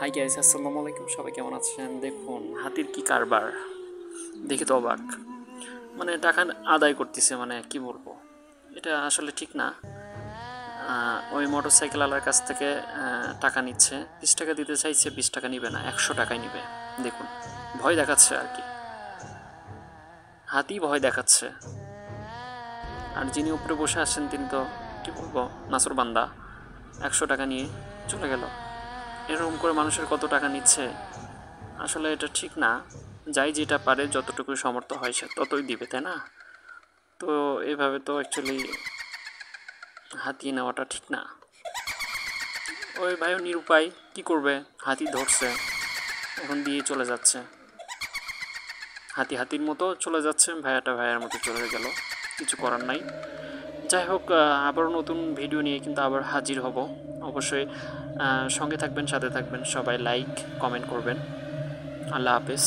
Hi guys, আসসালামু আলাইকুম। সবাই কেমন আছেন? দেখুন হাতির কি কারবার, দেখে তো অবাক। মানে টাকা আদায় করতেছে, মানে কি বলবো, এটা আসলে ঠিক না। ওই মোটর সাইকেলওয়ালার কাছ থেকে টাকা নিচ্ছে, 20 টাকা দিতে চাইছে, 20 টাকা নিবে না, 100 টাকায় নিবে। দেখুন, ভয় দেখাচ্ছে আর কি, হাতি ভয় দেখাচ্ছে। আর যিনি উপরে বসে আছেন তিনি তো কি বলবো, নাসর বান্দা, 100 টাকা নিয়ে চলে গেল। এরকম করে মানুষের কত টাকা নিচ্ছে, আসলে এটা ঠিক না। যাই যেটা পারে, যতটুকু সামর্থ্য হয় সে ততই দিবে, তাই না? তো এভাবে তো অ্যাকচুয়ালি হাতিয়ে নেওয়াটা ঠিক না। ওই ভাইও নিরুপায়, কি করবে, হাতি ধরছে, এখন দিয়ে চলে যাচ্ছে। হাতি হাতির মতো চলে যাচ্ছে, ভাইয়াটা ভাইয়ার মতো চলে গেল, কিছু করার নাই। যাই হোক, আবারও নতুন ভিডিও নিয়ে কিন্তু আবার হাজির হব। অবশ্যই সঙ্গে থাকবেন, সাথে থাকবেন, সবাই লাইক কমেন্ট করবেন। আল্লাহ হাফেজ।